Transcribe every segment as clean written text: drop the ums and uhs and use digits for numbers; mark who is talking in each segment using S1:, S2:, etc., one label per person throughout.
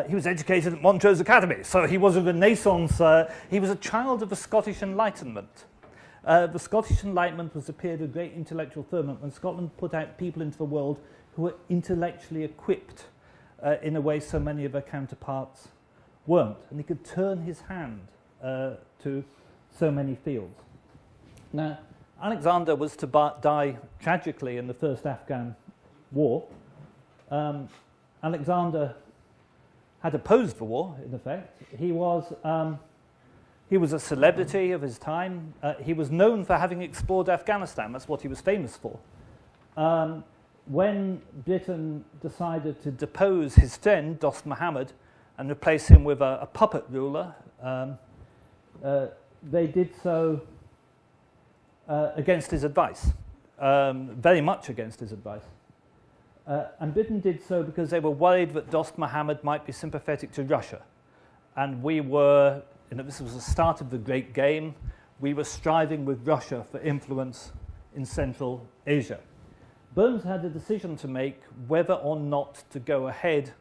S1: He was educated at Montrose Academy, so he was a Renaissance. He was a child of the Scottish Enlightenment. The Scottish Enlightenment was a period of great intellectual ferment when Scotland put out people into the world who were intellectually equipped in a way so many of their counterparts weren't. And he could turn his hand to so many fields. Now, Alexander was to die tragically in the First Afghan War. Alexander had opposed the war, in effect. He was a celebrity of his time. He was known for having explored Afghanistan. That's what he was famous for. When Britain decided to depose his friend, Dost Muhammad, and replace him with a puppet ruler, they did so against his advice, very much against his advice. And Britain did so because they were worried that Dost Muhammad might be sympathetic to Russia. And we were, this was the start of the Great Game, we were striving with Russia for influence in Central Asia. Burns had a decision to make whether or not to go ahead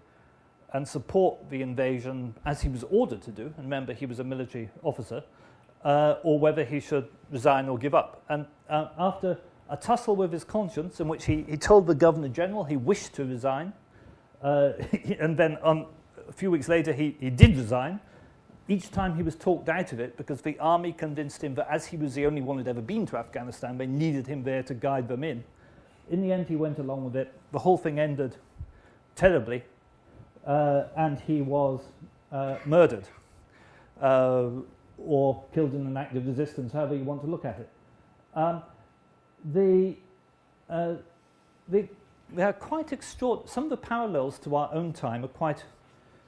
S1: and support the invasion as he was ordered to do, and remember he was a military officer, or whether he should resign or give up. And after a tussle with his conscience, in which he told the Governor-General he wished to resign, and then a few weeks later he did resign. Each time he was talked out of it because the army convinced him that as he was the only one who'd ever been to Afghanistan, they needed him there to guide them in. In the end, he went along with it. The whole thing ended terribly, and he was murdered or killed in an act of resistance, however you want to look at it. They are quite extraordinary. Some of the parallels to our own time are quite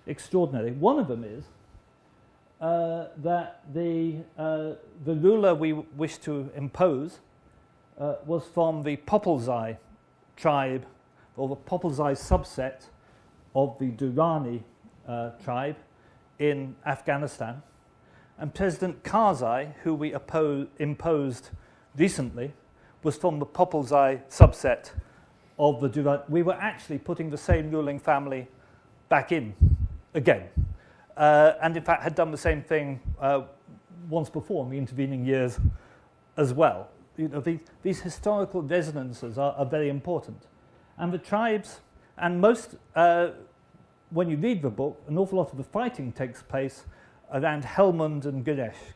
S1: extraordinary. One of them is that the ruler we wish to impose was from the Popelzai tribe, or the Popelzai subset of the Durrani tribe in Afghanistan. And President Karzai, who we imposed recently, was from the Popelzai subset of the Durrani. We were actually putting the same ruling family back in again. And in fact had done the same thing once before in the intervening years as well. These historical resonances are very important. And the tribes, and most, when you read the book, an awful lot of the fighting takes place around Helmand and Gereshk,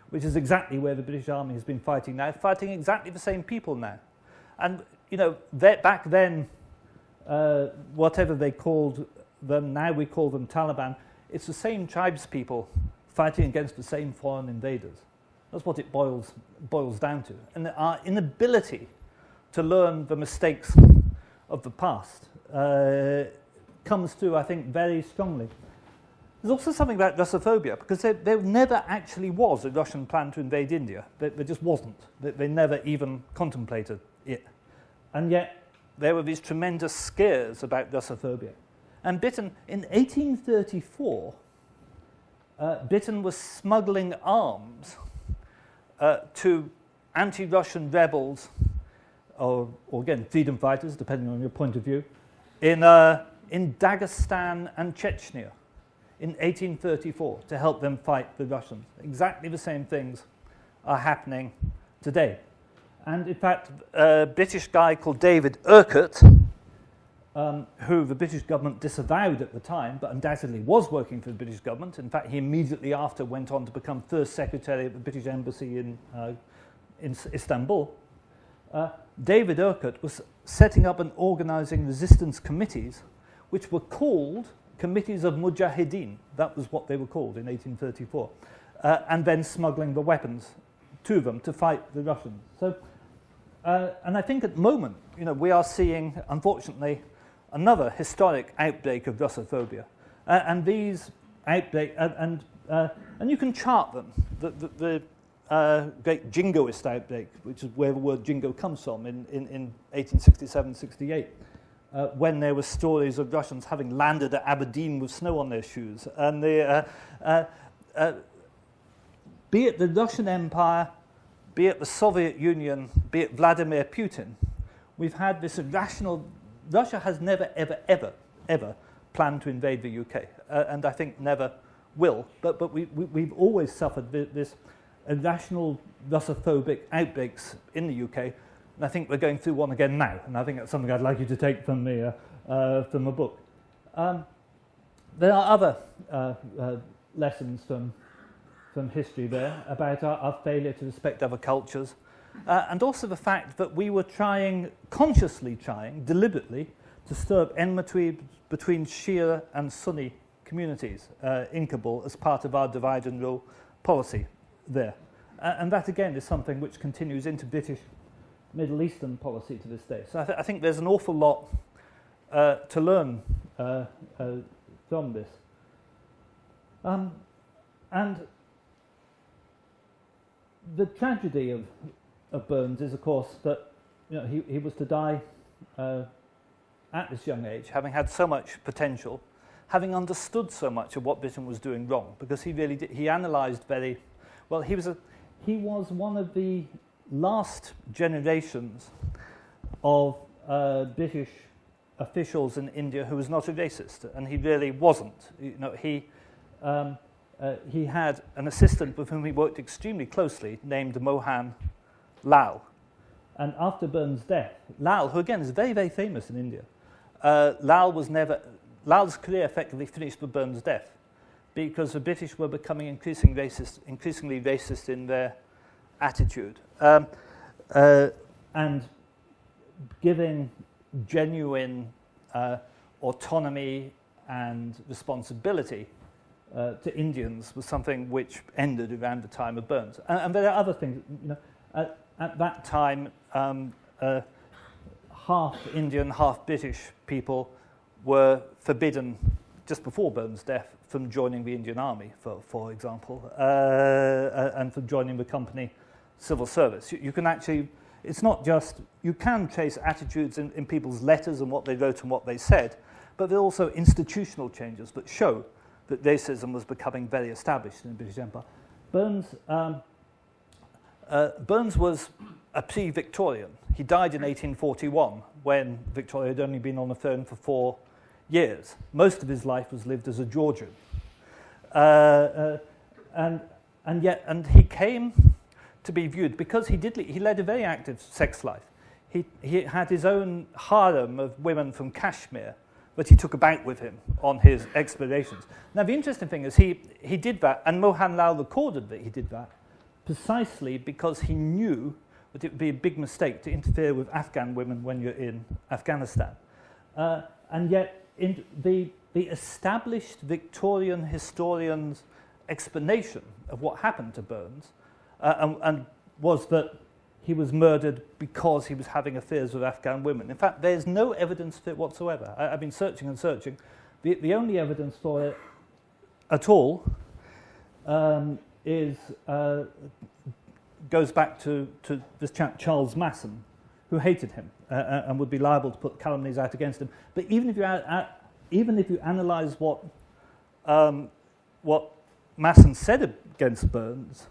S1: which is exactly where the British Army has been fighting now, fighting exactly the same people now. And, back then, whatever they called them, now we call them Taliban, it's the same tribespeople fighting against the same foreign invaders. That's what it boils down to. And our inability to learn the mistakes of the past comes through, I think, very strongly. There's also something about Russophobia, because there never actually was a Russian plan to invade India. There just wasn't. They never even contemplated it. And yet, there were these tremendous scares about Russophobia. And Britain, in 1834, Britain was smuggling arms to anti-Russian rebels, or again, freedom fighters, depending on your point of view, in Dagestan and Chechnya in 1834 to help them fight the Russians. Exactly the same things are happening today. And in fact, a British guy called David Urquhart, who the British government disavowed at the time, but undoubtedly was working for the British government. In fact, he immediately after went on to become first secretary of the British Embassy in Istanbul. David Urquhart was setting up and organising resistance committees, which were called Committees of Mujahideen. That was what they were called in 1834. And then smuggling the weapons to them to fight the Russians. So, and I think at the moment, we are seeing, unfortunately, another historic outbreak of Russophobia. And these outbreaks, and you can chart them. The great jingoist outbreak, which is where the word jingo comes from in 1867-68, when there were stories of Russians having landed at Aberdeen with snow on their shoes. And be it the Russian Empire, be it the Soviet Union, be it Vladimir Putin, we've had this irrational. Russia has never, ever, ever, ever plan to invade the UK, and I think never will. But we've always suffered this irrational Russophobic outbreaks in the UK, and I think we're going through one again now. And I think that's something I'd like you to take from the book. There are other lessons from history there about our failure to respect other cultures, and also the fact that we were consciously trying, deliberately, to stir up enmity between Shia and Sunni communities in Kabul as part of our divide and rule policy there. And that, again, is something which continues into British Middle Eastern policy to this day. So I think there's an awful lot to learn from this. And the tragedy of Burns is, of course, that he was to die at this young age, having had so much potential, having understood so much of what Britain was doing wrong, because he really did. He analysed very well. He was one of the last generations of British officials in India who was not a racist, and he really wasn't. He had an assistant with whom he worked extremely closely named Mohan Lal. And after Burns' death, Lal, who again is very, very famous in India, Lal's career effectively finished with Burns' death, because the British were becoming increasingly racist in their attitude, and giving genuine autonomy and responsibility to Indians was something which ended around the time of Burns. And there are other things. At that time, half Indian, half British people were forbidden, just before Burns' death, from joining the Indian Army, for example, and from joining the company civil service. You can actually, it's not just, you can trace attitudes in people's letters and what they wrote and what they said, but there are also institutional changes that show that racism was becoming very established in the British Empire. Burns was a pre-Victorian. He died in 1841 when Victoria had only been on the throne for 4 years. Most of his life was lived as a Georgian. And he came to be viewed, because he led a very active sex life. He had his own harem of women from Kashmir that he took about with him on his explorations. Now, the interesting thing is he did that, and Mohan Lal recorded that he did that precisely because he knew that it would be a big mistake to interfere with Afghan women when you're in Afghanistan. And yet, in the established Victorian historian's explanation of what happened to Burns and was that he was murdered because he was having affairs with Afghan women. In fact, there's no evidence for it whatsoever. I've been searching and searching. The only evidence for it at all goes back to this chap Charles Masson, who hated him and would be liable to put calumnies out against him. But even if you analyse what Masson said against Burns,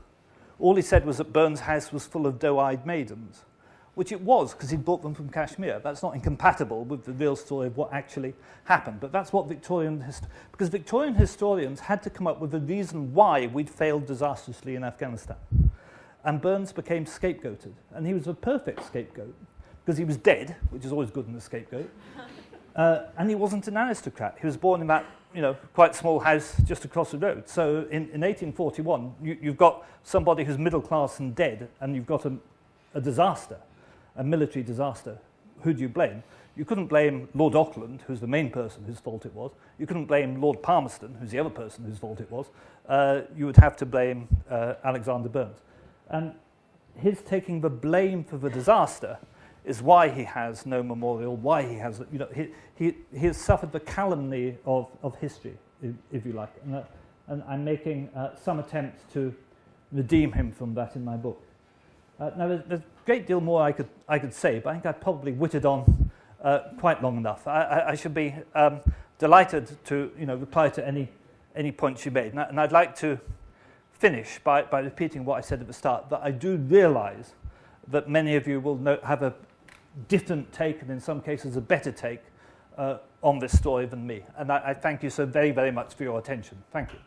S1: all he said was that Burns' house was full of doe-eyed maidens, which it was, because he'd brought them from Kashmir. That's not incompatible with the real story of what actually happened. But that's what because Victorian historians had to come up with a reason why we'd failed disastrously in Afghanistan. And Burns became scapegoated. And he was a perfect scapegoat, because he was dead, which is always good in a scapegoat. And he wasn't an aristocrat. He was born in that quite small house just across the road. So in 1841, you've got somebody who's middle class and dead, and you've got a disaster, a military disaster. Who do you blame? You couldn't blame Lord Auckland, who's the main person whose fault it was. You couldn't blame Lord Palmerston, who's the other person whose fault it was. You would have to blame Alexander Burns. And his taking the blame for the disaster is why he has no memorial, why he has, he has suffered the calumny of history, if you like. And I'm making some attempts to redeem him from that in my book. Now, there's a great deal more I could say, but I think I've probably whittled on quite long enough. I should be delighted to reply to any points you made. And I'd like to finish by repeating what I said at the start, that I do realise that many of you will have a different take, and in some cases a better take, on this story than me. And I thank you so very, very much for your attention. Thank you.